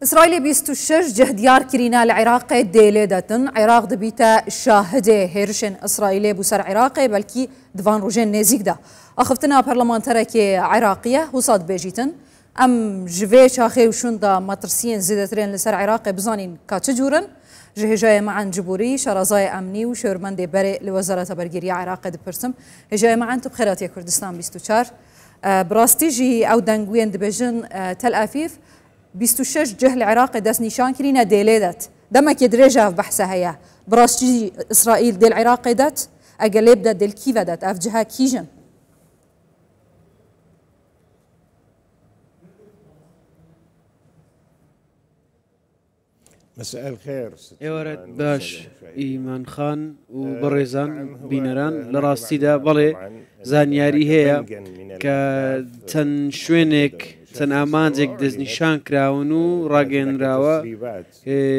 إسرائيل 26 جهديار كرينا العراق ديليدتن عراق دبيتا شاهده هيرشن إسرائيل بوسر عراقي بلكي دفان روجين نزيك ده أخفتنا برلمانترك عراقية وصاد بيجيتن أم جفي شاخي وشوندا مطرسين زيدترين لسر عراقي بزانين كاتجورن جهجاية معا جبوري شرازاي أمني وشورمندي بري لوزارة برقيرية عراق دبرسم هجاية معا تبخيرات يا كردستان 24 براستيجي أو دنگوين دبجن تل أفيف 26 جه العراق داس نشان كرينا ديليدت دمك يدرجها في بحثها هي براستيجي إسرائيل ديل العراق دات أقلب دات ديل كيفا دات أف جهة كيجن مساء الخير ايوارد باش ايمان خان وبريزان بينران لراستي دا بلي زانياري هي كتن شوينك تن امانزك دز نشان كراونو راگين راوا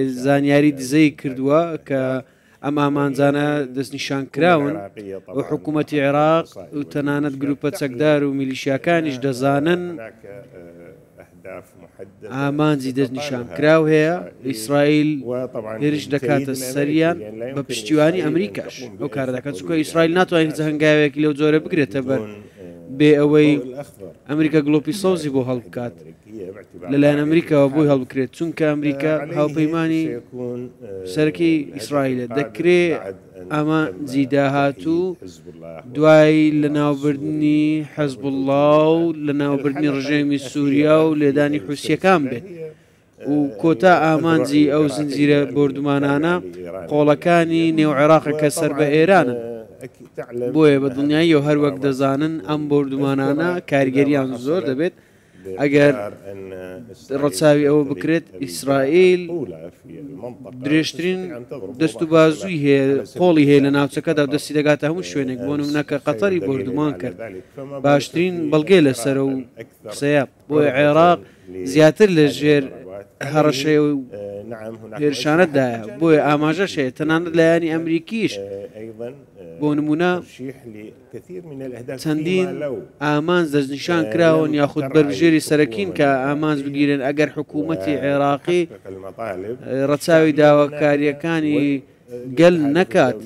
زانياري دزي كردوا ك ام امانزانا دز نشان كراون وحكومة العراق وتنانت جروبات سقدار وميليشياكانش دزانن ئامانجی دەستنیشان کراو هەیە ئیسرائیل هێرش دەکاتە سەریان بە پشتیوانی ئەمریکاش ئەو کارە دەکات چونکە ئیسرائیل ناتوانێت هەنگاوێکی لەو جۆرە بگرێتە بەر بێ ئەوەی ئەمریکا گڵۆپی سەوزی بۆ هەڵبکات لەلایەن ئەمریکاوە بۆی هەڵبکرێت چونکە ئەمریکا هاوپەیمانی سەرەکی ئیسرائیلە دەکرێت ئەمە جیداهات و دوای لە ناوبردنی حەزب الله و لە ناوبردنی ڕژێمی سووریا و لێدانی حوسیەکان بێت و کۆتا ئامانجی ئەو زنجیرە بردومانانە قۆڵەکانی نێو عێراقە کە سەر بە ئێرانن بۆیە بە دڵنیایی و هەروەک دەزانن ئەم بردومانانە کاریگەریان زۆر دەبێت ئەگەر ڕەچاوی ئەوە بکرێت ئیسرائیل درێژترین دەست و بازووی هەیە قۆڵی هەیە لە ناوچەکەدا و دەستی دەگاتە هەموو شوێنێک بۆ نمونەکە قەتەری بردومان کرد باشترین بەڵگێ لەسەرە و قسەیە بۆیە عێراق زیاتر لە ژێر هەڕەشەی و هێرشانەتدایە بۆیە ئاماژەش هەیە تەنانەت لایەنی ئەمریکیش بۆ نمونە چەندین ئامانج دەستنیشان کراون یاخود بەرژێری سەرەکین کە ئامانج بگیرن ئەگەر حکوومەتی عێراقی ڕەچاوی داواکاریەکانی گەل نەکات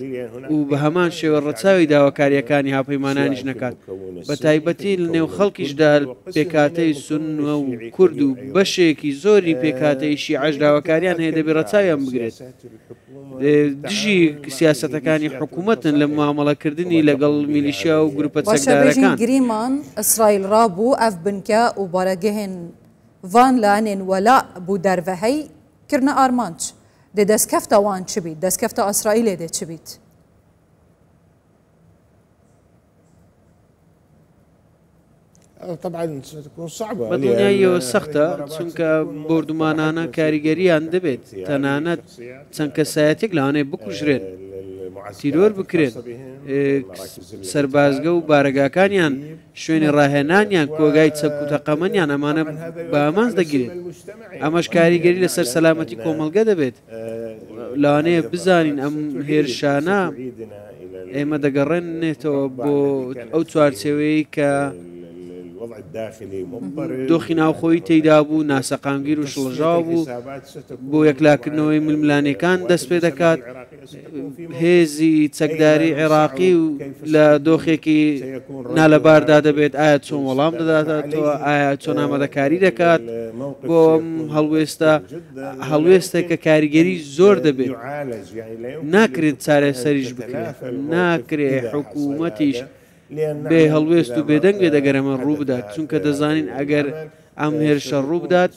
و بە هەمان شێوە ڕەچاوی داواکاریەکانی هاوپەیمانانیش نەکات بە تایبەتی لە نێو خەڵکیشدا پێکاتەی سونە و کورد و بەشێکی زۆری پێکاتەی شیعەش داواکاریان هەیە دەبێت ڕەچاویان بگرێت دژی سیاسەتەکانی حکوومەتن لە معامەڵەکردنی لەگەڵ میلیشیا و گروپە سەکدارەکان گریمان ئیسرائیل ڕابوو ئەف بنکە و بارەگەهێن ڤان لانێن وەلا بوو دەرڤەهەی کردنە ئارمانچ دي دەستکەفتە وان چ بیت دەستکەفتە ئەسرائیلێ دێ چ بیت طبعا ستكون صعبة بەدڵنیاییەوە سەختە چونکە بردومانانە کاریگەریان دەبێت تەنانەت چەند کەسایەتێک لەوانەیە بکوژرێن تیرۆر بکرێن سەربازگە و بارەگاکانیان شوێنی ڕاهێنانیان کۆگای چەک و تەقەمەنیان ئەمانە بە ئامانج دەگرێت ئەمەش کاریگەری لەسەر سەلامەتی کۆمەڵگە دەبێت لەوانەیە بزانین ئەم هێرشانە ئێمە دەگەڕێنێتەوە بۆ ئەو چوارچێوەیە کە دۆخی ناوخۆی تێیدا بوو ناسەقامگیر و شڵژاو بوو بۆ یەکلاکردنەوەی ململانەکان دەست پێ دەکات هێزی چەکداری عێراقی و لە دۆخێکی نالەباردا دەبێت ئایا چۆن وەڵام دەداتەوە ئایا چۆن ئامادەکاری دەکات بۆ هەڵوێستێکە کاریگەری زۆر دەبێت ناکرێت چارەسەریش بکرێت ناکرێت حکوومەتیش بێ هەڵوێست و بێدەنگ بێ دەگەرەمە ڕوو بدات چونکە دەزانین ئەگەر ئەم هێرشە ڕوو بدات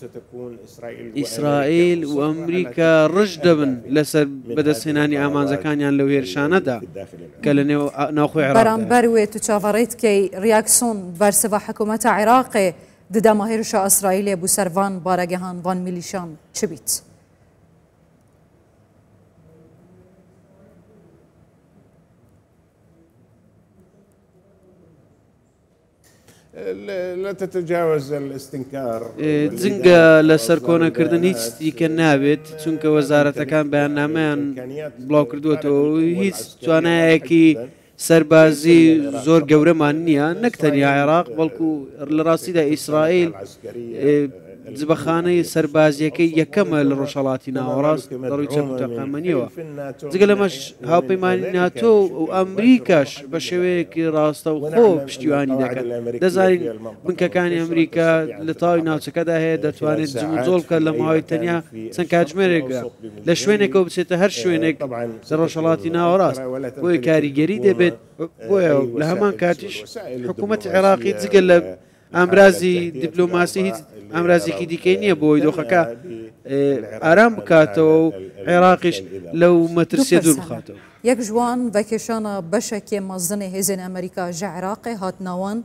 ئیسرائیل و ئەمریکا ڕژ دەبن لەسەر بەدەستهێنانی ئامانجەکانیان لەو هێرشانەدا کە لە نێو ناوخۆی عێراق بەرامبەر وێت و چاوەڕێتکەی ریاکسۆن بەرسەڤە حکوومەتە عێراقێ ددەمە هێرشە ئەسرائیلێ بوو سەر ڤان بارەگەهان ڤان میلیشان چ بیت؟ لا تتجاوز الاستنكار جنگە لەسەر کۆنەکردن هیچ دیکە نابێت چونکە وەزارەتەکان بەیاننامەیان بڵاو کردووەتەوە هیچ توانایەکی سەربازی زۆر گەورەمان نییە نەک تەنیا عێراق بەڵکو لە ڕاستیدا ئیسرائیل جبەخانەی سەربازیەکەی یەکەمە لە ڕۆژهەڵاتی ناوەڕاست دەڕووی چەپتەقامەنیەوە جگە لەمەش هاوپەیمانی ناتۆ و ئەمریکاش بە شێوەیەکی ڕاستە و خۆ پشتیوانی دەکەن دەزانین بنکەکانی ئەمریکا لە تاوی ناوچەکەدا هەیە دەتوانێت جمجۆڵ بکە لە ماوەی تەنیا چەند کاتژمێرێکە لە شوێنێکەوە بچێتە هەر شوێنێک لە ڕۆژهەڵاتی ناوەڕاست بۆی کاریگەری دەبێت بۆیە لە هەمان کاتیش حکوومەتی عێراقی جگە لە ئامرازی دیپلۆماسی هیچ ئامرازێکی دیکەی نییە بۆی دۆخەکە ئارام بکاتەوە و عێراقیش لەو مەترسیە دوور بخاتەوە یەک جوان بەکێشانە بەشێکی مەزنی هێزن ئەمریکا ژە عێراقی هاتناوان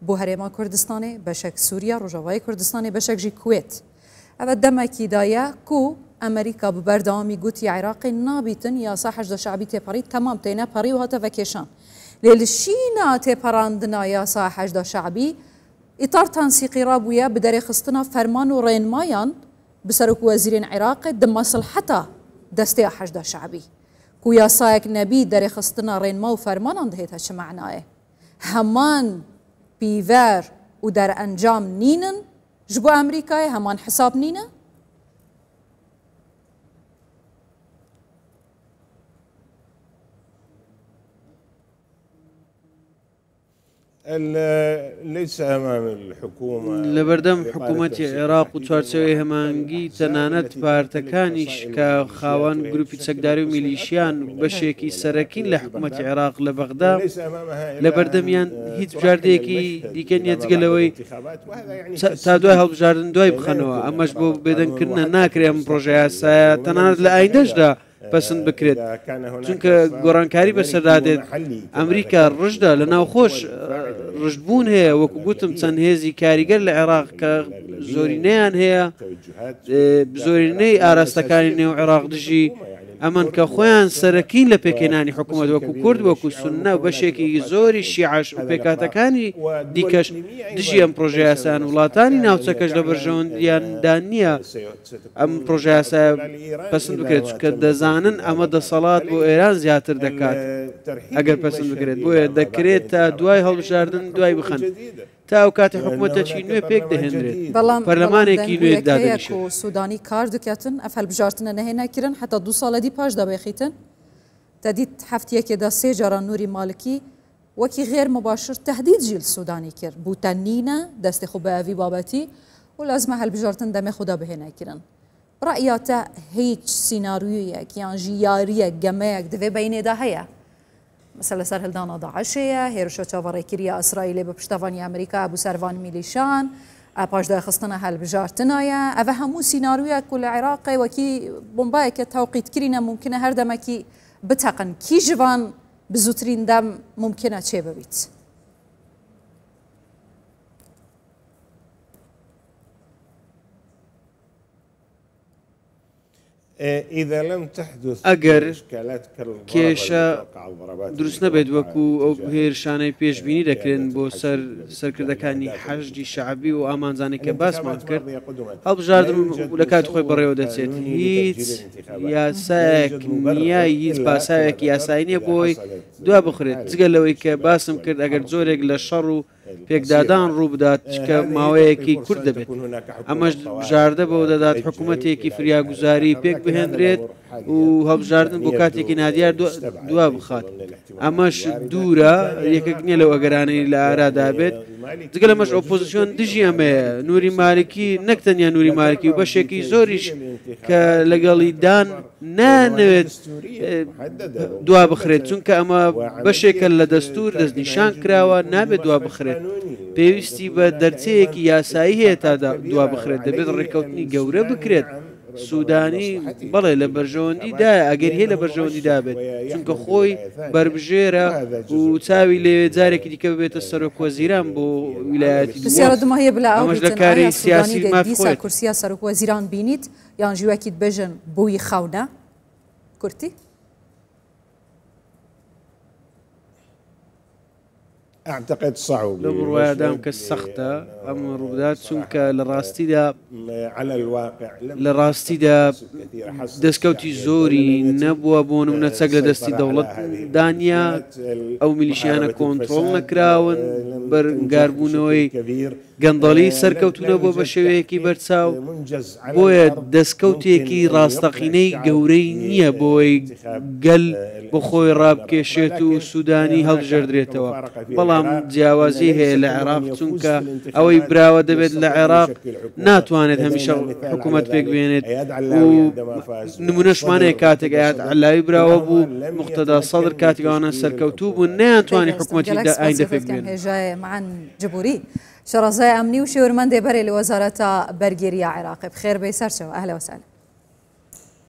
بۆ هەرێما کوردستانی بەشێک سووریا ڕۆژاوای کوردستانی بەشێکژی کوێت ئەوە دەمەکیدایە کو ئەمریکا ببەردەوامی گوتی عێراقی نابیتن یاسا حەشدە شعبی تێپەڕی تەمام تێنە پەڕی و هاتە بەکێشان لێ لشینا تێپەڕاندنا یاسا حەشدە شعبی ئیتار تەنسیقی ڕابوویە بە دەرێخستنە فەرمان و ڕێنمایان بسەرک وەزیرین عێراقی دمەسلحەتە دەستەی حەشدە شعبی کو یاسایەک نەبی دەرێخستنە ڕێنما و فەرمانان دەهێتە چ معنایە هەمان پیڤەر و دەرئەنجام نینن ji bo Amerîkayê heman hesab nîne ليس أمام الحكومة لبردم حکوومەتی عێراق و چوارچەوەی هەمانگی تەنانەت پارتەکانیش کە خاوەن گروپی چەکداری و میلیشیان بەشێکی سەرەکین لە حکوومەتی عێراق لە بەغدا لە بەردەمیان هیچ بژاردەیەکی دیکە نیە جگەلەوەی تا دوای هەڵبژاردن دوای بخەنەوە ئەمەش بۆ بێدەنگکردنە ناکرێ ئەم پرۆژە یاسایە تەنانەت لە ئایندەشدا پسند بکرێت چونکە گۆڕانکاری بەسەردادێت ئەمریکا ڕژدا لە ناوخۆش ڕژبوون هەیە وەکو گوتم چەند هێزی کاریگەر لە عێراق کە زۆرینەیان هەیە زۆرینەی ئاراستەکانی نێو عێراق دژی ئەمن کە خۆیان سەرەکین لە پێکێنانی حکوومەت وەکو کورد وەکو سونە و بەشێکی زۆری شیعش و پێکاتەکانی دیکەش دژی ئەم پرۆژە یاسایان وڵاتانی ناوچەکەش لە بەرژەوەندیاندا نییە ئەم پرۆژە یاسایە پسند بکرێت کە دەزانن ئەمە دەسەڵات بۆ ئێران زیاتر دەکات ئەگەر پسند بکرێت بۆیە دەکرێت تا دوای هەڵبژاردن دوای بخەن تا ئەو کاتی حکوومەتێکی نوێ پێک دەهێنرێت پەرلەمانێکی نوێ دادەنیشێت و سودانی کار دکاتن ئەف هەڵبژارتنە نەهێناکردن حتا 2 ساڵەدی پاش دەبێخیتن تەدید هەفتیەکێدا 3 جاران نووری مالکی وەکی غێر مباشر تهدید جیل سودانی کرد بوتە نینە دەستی خۆ بە ئەوی بابەتی و لازمە هەڵبژارتن دەمێ خۆدا بهێناکردن ڕائیاتە هیچ سیناریویەک یان ژیاریەک گەمەیەک دەوێ بەینێدا هەیە مثل سر هلدانا داعشية هيرشا تشافاري كريا إسرائيل بپشتوانی أمريكا أبو سروان ميليشان أباش دا خستنا هالبجارتنايا أفا همو سيناريويا كل عراقي وكي بومبايا كتوقيت كرينا ممكن هردما كي بتقن كي جوان بزوترين دم ممكنة چه ببيت إذا لم تحدث ئەگەر کێشە دروست نەبێت وەکو ئەو هێرشانەی پێشبینی دەکرێن بۆ سەرکردەکانی حەشدی شعبی و ئامانزانێک کە باسمان کرد هەڵبژاردن لە کات خۆی بەڕێوە دەچێت هیچ یاسایەک نییە هیچ پاساوێکی یاسایی نییە بۆی دوا بخرێت جگە لەوەی کە باسم کرد ئەگەر زۆرێک لە شەڕ و پێکدادان ڕوو بدات کە ماوەیەکی کورد دەبێت ئەمەش بژاردە بەوە دەدات حکوومەتێکی فریاگوزاری پێک بهێنرێت و هەڵبژاردن بۆ کاتێکی نادیار دوا بخات ئەمەش دوورە یەکێک نییە لەو ئەگەرانەی لە ئارادا بێت جگە لەمەش ئۆپۆزیسیۆن دژی ئەمەیە نووری مالکی نەکتەنیا نووری مالکی و بەشێکی زۆریش کە لەگەڵی دان نانەوێت دوا بخرێت چونکە ئەمە بەشێکە لە دەستور دەستنیشان کراوە نابێت دوا بخرێت پێویستی بە دەرچەیەکی یاسایی هەیە تا دوا بخرێت دەبێت ڕێکەوتنی گەورە بکرێت سودانی بەڵێ لە بەرژەوەندیدا ئەگەر هەیە لە بەرژەوەندیدا بێت چونکە خۆی بربژێرە و چاوی لێ جارێکی دیکە بێتە سەرۆکوەزیران بۆ ویلایەتی سیارەدمەهەیە بلا ئەمەش لە کاری سیاسی دیسا کورسیا سەرۆکوەزیران بینیت یان ژیوەکیت بێژن بۆی خاونە کورتی أعتقد صعب لو بڕواە دام کە سەختە ئەم ڕوودات چونکە لە ڕاستیدا دەستکەوتی زۆری نەبووە بۆ نمونە چەک لە دەستی دەوڵەت دانیا ئەو میلیشیانە کۆنتڕۆڵ نەکراون بەرگاربوونەوەی گەندەڵی سەرکەوتونە بۆ بە شێوەیەکی بەرچاو بۆیە دەستکەوتێکی ڕاستەقینەی گەورەی نییە بۆی گەل بۆ خۆی ڕابکێشێت و سوودانی هەڵبژێردرێتەوە بەڵام جیاوازی هەیە لە عێراق چونکە ئەوەی براوە دەبێت لە عێراق ناتوانێت هەمیشە حکوومەت پێک بێنێت و نمونەشمانەیە کاتێک علاوی براوە بوو مقتەدا سەدر کاتێکوانە سەرکەوتوو بوون نەیانتوانی حکوومەتی ئایندا پێک بێنێت هێژای معن جبوری شرزای ئەمنی و شێورمەندێ بەرێ لە وەزارەتە بەرگێریە عێراق بخێر بێ سەرچەوە ئەهلا وسهلا